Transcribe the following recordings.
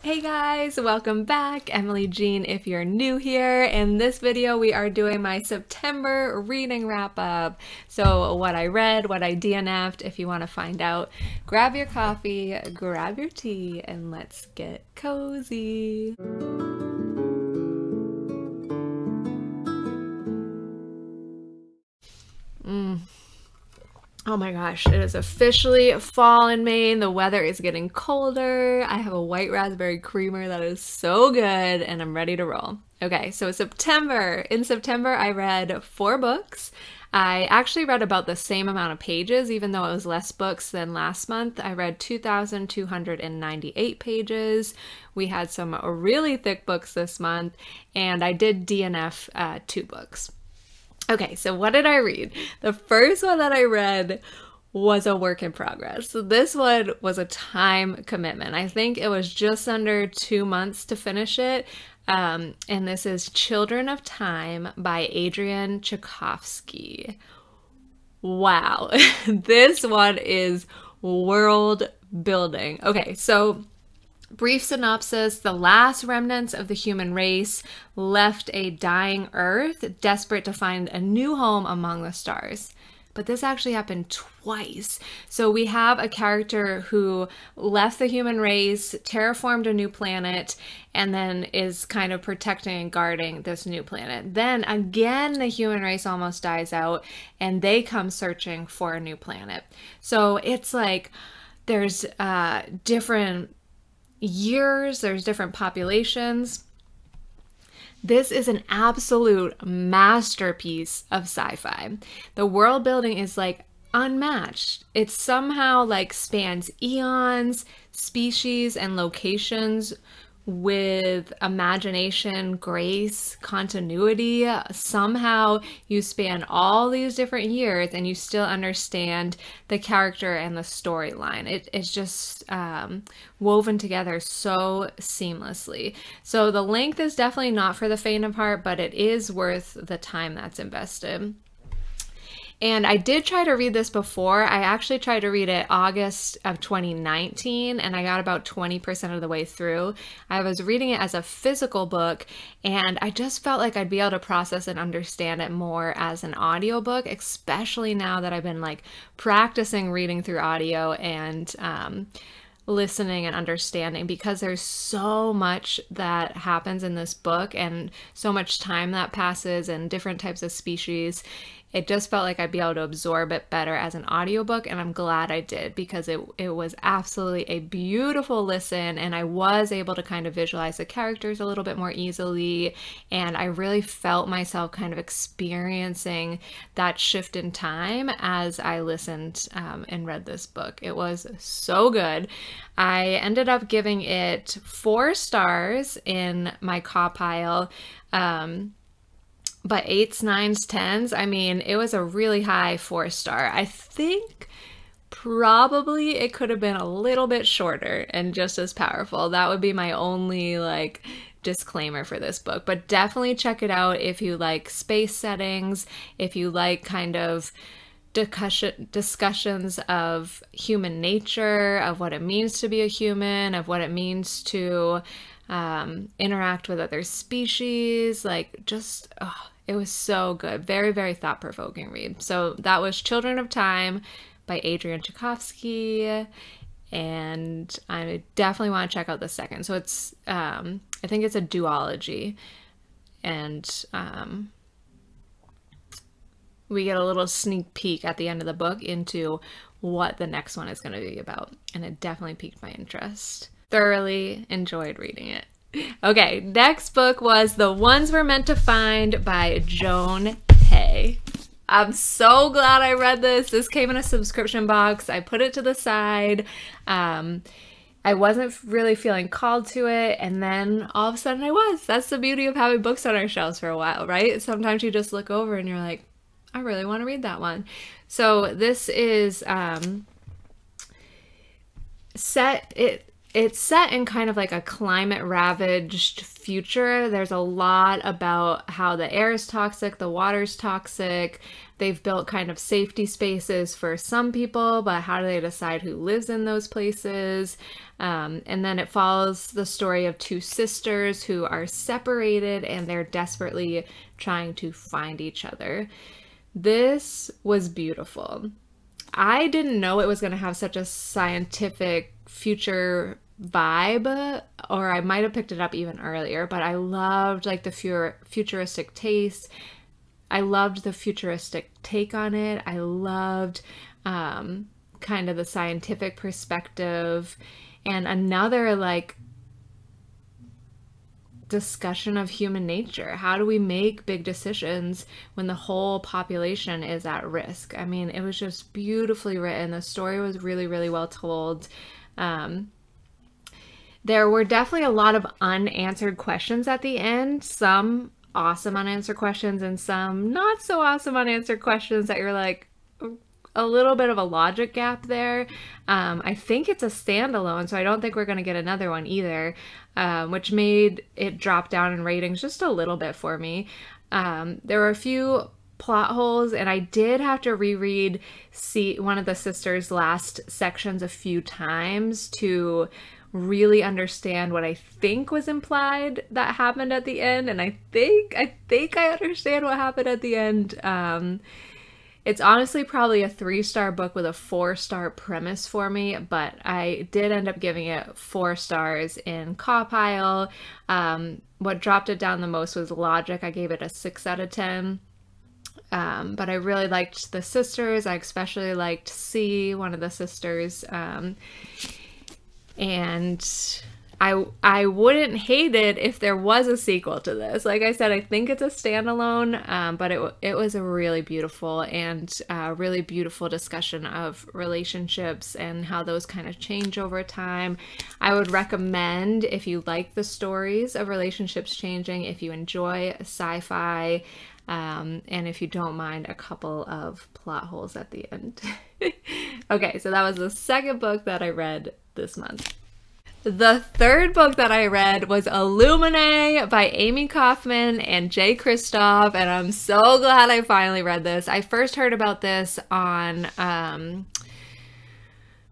Hey guys, welcome back. Emily Jean if you're new here. In this video we are doing my September reading wrap up. So what I read, what I DNF'd, if you want to find out, grab your coffee, grab your tea, and let's get cozy. Oh my gosh, it is officially fall in Maine. The weather is getting colder. I have a white raspberry creamer that is so good and I'm ready to roll. Okay, so September. In September, I read 4 books. I actually read about the same amount of pages, even though it was less books than last month. I read 2,298 pages. We had some really thick books this month, and I did DNF 2 books. Okay, so what did I read? The first one that I read was a work in progress. So this one was a time commitment. I think it was just under 2 months to finish it. And this is Children of Time by Adrian Tchaikovsky. Wow, this one is world building. Okay, so brief synopsis: the last remnants of the human race left a dying Earth, desperate to find a new home among the stars. But this actually happened twice. So we have a character who left the human race, terraformed a new planet, and then is kind of protecting and guarding this new planet. Then again, the human race almost dies out, and they come searching for a new planet. So it's like there's different years, there's different populations. This is an absolute masterpiece of sci-fi. The world building is like unmatched. It somehow like spans eons, species, and locations with imagination, grace, continuity. Somehow you span all these different years and you still understand the character and the storyline. It's just woven together so seamlessly. So the length is definitely not for the faint of heart, but it is worth the time that's invested. And I did try to read this before. I actually tried to read it August of 2019, and I got about 20% of the way through. I was reading it as a physical book, and I just felt like I'd be able to process and understand it more as an audiobook, especially now that I've been like practicing reading through audio and listening and understanding, because there's so much that happens in this book and so much time that passes and different types of species. It just felt like I'd be able to absorb it better as an audiobook, and I'm glad I did, because it was absolutely a beautiful listen, and I was able to kind of visualize the characters a little bit more easily, and I really felt myself kind of experiencing that shift in time as I listened and read this book. It was so good. I ended up giving it 4 stars in my CAWPILE. But 8s, 9s, 10s, I mean, it was a really high 4-star. I think probably it could have been a little bit shorter and just as powerful. That would be my only like disclaimer for this book. But definitely check it out if you like space settings, if you like kind of discussions of human nature, of what it means to be a human, of what it means to interact with other species. Like, just it was so good. Very, very thought-provoking read. So that was Children of Time by Adrian Tchaikovsky, and I definitely want to check out the second. So it's I think it's a duology, and we get a little sneak peek at the end of the book into what the next one is going to be about, and it definitely piqued my interest. Thoroughly enjoyed reading it. Okay, next book was The Ones We're Meant to Find by Joan Hay. I'm so glad I read this. This came in a subscription box. I put it to the side. I wasn't really feeling called to it, and then all of a sudden I was. That's the beauty of having books on our shelves for a while, right? Sometimes you just look over and you're like, I really want to read that one. So this is it's set in kind of like a climate ravaged future. There's a lot about how the air is toxic, the water's toxic. they've built kind of safety spaces for some people, but how do they decide who lives in those places? And then it follows the story of two sisters who are separated and they're desperately trying to find each other. This was beautiful. I didn't know it was going to have such a scientific future vibe, or I might have picked it up even earlier, but I loved like the futuristic taste. I loved the futuristic take on it. I loved kind of the scientific perspective, and another like discussion of human nature. How do we make big decisions when the whole population is at risk? I mean, it was just beautifully written. The story was really, really well told. There were definitely a lot of unanswered questions at the end. Some awesome unanswered questions and some not so awesome unanswered questions that you're like, a little bit of a logic gap there. I think it's a standalone, so I don't think we're going to get another one either, which made it drop down in ratings just a little bit for me. There were a few plot holes, and I did have to reread one of the sisters' last sections a few times to really understand what I think was implied that happened at the end, and I think I understand what happened at the end. It's honestly probably a 3-star book with a 4-star premise for me, but I did end up giving it 4 stars in CAWPILE. What dropped it down the most was logic. I gave it a 6 out of 10. But I really liked the sisters. I especially liked C, one of the sisters. And I wouldn't hate it if there was a sequel to this. Like I said, I think it's a standalone, but it was a really beautiful and really beautiful discussion of relationships and how those kind of change over time. I would recommend, if you like the stories of relationships changing, if you enjoy sci-fi, and if you don't mind a couple of plot holes at the end. Okay, so that was the second book that I read this month. The third book that I read was Illuminae by Amy Kaufman and Jay Kristoff, and I'm so glad I finally read this. I first heard about this on,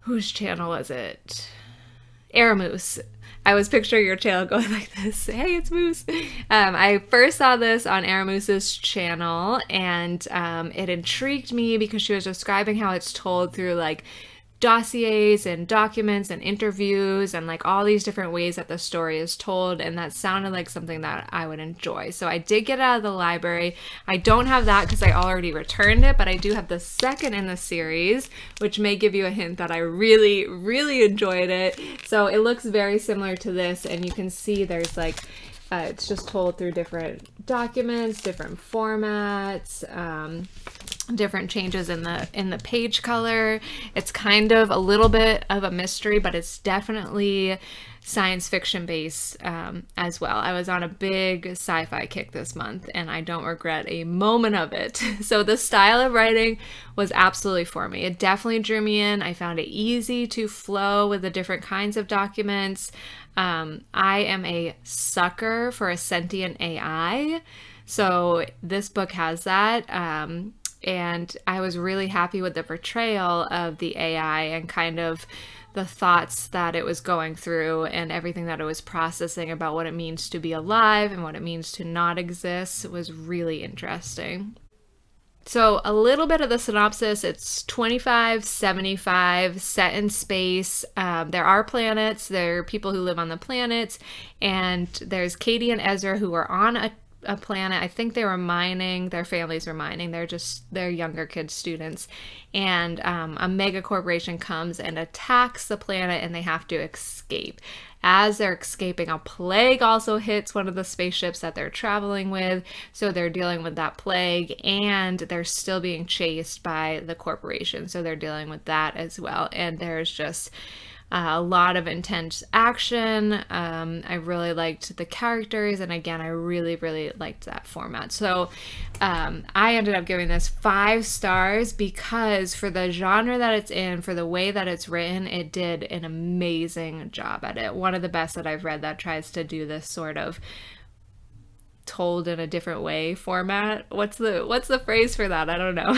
whose channel was it? Yarmouth. I was picturing your channel going like this. Hey, it's Moose. I first saw this on Yarmouth's channel, and it intrigued me because she was describing how it's told through like dossiers and documents and interviews and like all these different ways that the story is told, and that sounded like something that I would enjoy. So I did get it out of the library. I don't have that because I already returned it, but I do have the second in the series, which may give you a hint that I really, really enjoyed it. So it looks very similar to this, and you can see there's like it's just told through different documents, different formats, different changes in the page color. It's kind of a little bit of a mystery, but it's definitely science fiction based as well. I was on a big sci-fi kick this month, and I don't regret a moment of it. So the style of writing was absolutely for me. It definitely drew me in. I found it easy to flow with the different kinds of documents. I am a sucker for a sentient AI, so this book has that. And I was really happy with the portrayal of the AI and kind of the thoughts that it was going through and everything that it was processing about what it means to be alive and what it means to not exist. It was really interesting. So a little bit of the synopsis: it's 2575, set in space. There are planets, there are people who live on the planets, and there's Katie and Ezra who are on a planet. I think they were mining, their families were mining, they're younger kids, students, and a mega corporation comes and attacks the planet, and they have to escape. As they're escaping, a plague also hits one of the spaceships that they're traveling with, so they're dealing with that plague, and they're still being chased by the corporation, so they're dealing with that as well. And there's just a lot of intense action. I really liked the characters, and again, I really, really liked that format. So I ended up giving this 5 stars because for the genre that it's in, for the way that it's written, it did an amazing job at it. One of the best that I've read that tries to do this sort of told in a different way format. What's the phrase for that? I don't know.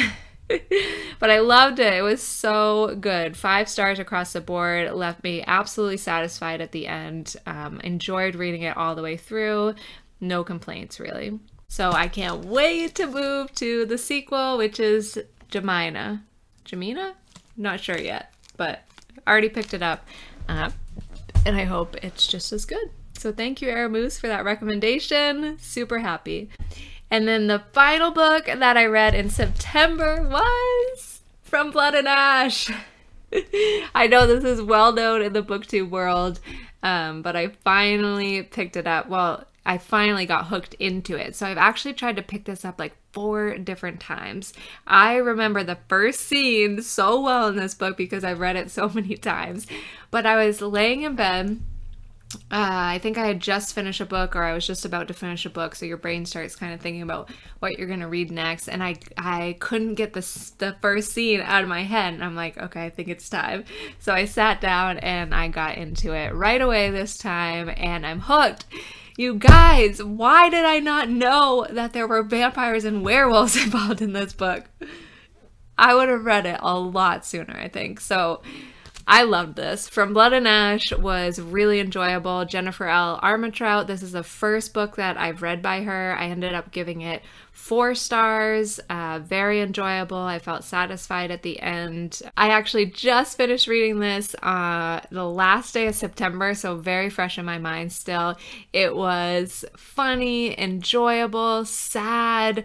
But I loved it. It was so good. 5 stars across the board. It left me absolutely satisfied at the end. Enjoyed reading it all the way through. No complaints, really. So I can't wait to move to the sequel, which is Jamina? Not sure yet, but already picked it up. And I hope it's just as good. So thank you, Aramoose, for that recommendation. Super happy. And then the final book that I read in September was From Blood and Ash. I know this is well known in the booktube world, but I finally picked it up. Well, I finally got hooked into it. So I've actually tried to pick this up like 4 different times. I remember the first scene so well in this book because I've read it so many times. But I was laying in bed. I think I had just finished a book, or I was just about to finish a book, so your brain starts kind of thinking about what you're going to read next, and I couldn't get the first scene out of my head, and I'm like, okay, I think it's time. So I sat down and I got into it right away this time, and I'm hooked. You guys, why did I not know that there were vampires and werewolves involved in this book? I would have read it a lot sooner, I think. So I loved this. From Blood and Ash was really enjoyable. Jennifer L. Armentrout, this is the first book that I've read by her. I ended up giving it 4 stars. Very enjoyable. I felt satisfied at the end. I actually just finished reading this the last day of September, so very fresh in my mind still. It was funny, enjoyable, sad,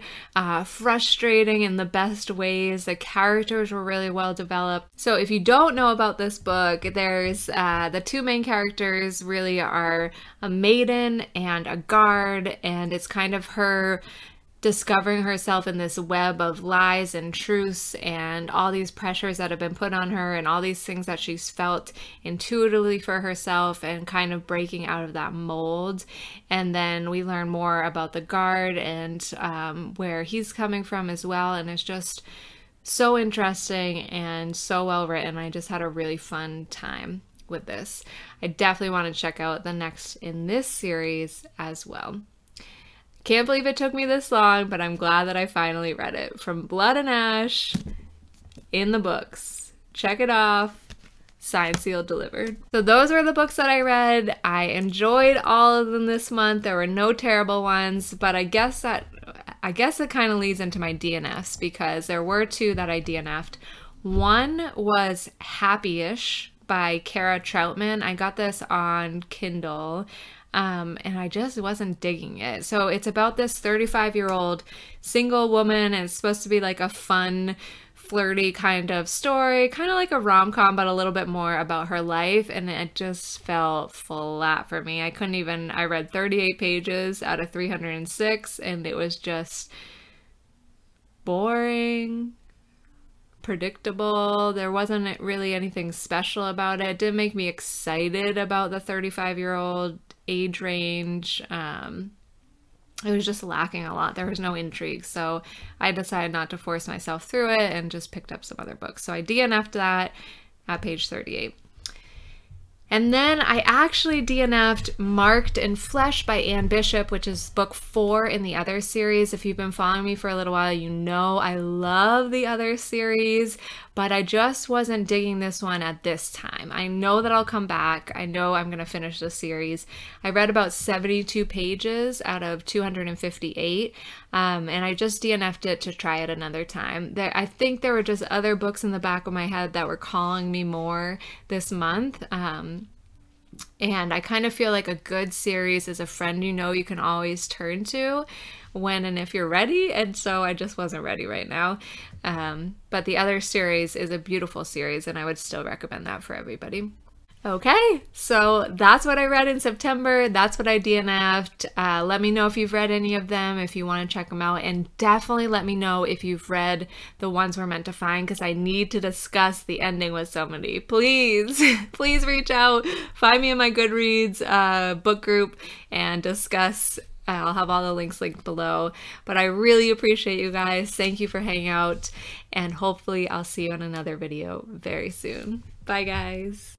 frustrating in the best ways. The characters were really well developed. So if you don't know about this book, there's the 2 main characters really are a maiden and a guard, and it's kind of her discovering herself in this web of lies and truths and all these pressures that have been put on her and all these things that she's felt intuitively for herself and kind of breaking out of that mold. And then we learn more about the guard and where he's coming from as well, and it's just so interesting and so well written. I just had a really fun time with this. I definitely want to check out the next in this series as well. Can't believe it took me this long, but I'm glad that I finally read it. From Blood and Ash in the books. Check it off. Signed, sealed, delivered. So those were the books that I read. I enjoyed all of them this month. There were no terrible ones, but I guess it kind of leads into my DNFs because there were 2 that I DNF'd. One was Happy-ish by Kara Troutman. I got this on Kindle. And I just wasn't digging it. So it's about this 35-year-old single woman, and it's supposed to be like a fun, flirty kind of story, kind of like a rom-com, but a little bit more about her life, and it just fell flat for me. I read 38 pages out of 306, and it was just boring, predictable. There wasn't really anything special about it. It didn't make me excited about the 35-year-old age range. It was just lacking a lot. There was no intrigue, so I decided not to force myself through it and just picked up some other books. So I DNF'd that at page 38. And then I actually DNF'd Marked in Flesh by Anne Bishop, which is book 4 in the Other series. If you've been following me for a little while, you know I love the Other series, but I just wasn't digging this one at this time. I know that I'll come back. I know I'm going to finish the series. I read about 72 pages out of 258, and I just DNF'd it to try it another time. I think there were just other books in the back of my head that were calling me more this month. And I kind of feel like a good series is a friend you know you can always turn to when and if you're ready, and so I just wasn't ready right now. But the Other series is a beautiful series, and I would still recommend that for everybody. Okay, so that's what I read in September. That's what I DNF'd. Let me know if you've read any of them, if you want to check them out, and definitely let me know if you've read the ones we're meant to find, because I need to discuss the ending with somebody. Please, please reach out. Find me in my GoodReads book group and discuss. I'll have all the links linked below. But I really appreciate you guys. Thank you for hanging out, and hopefully I'll see you in another video very soon. Bye, guys.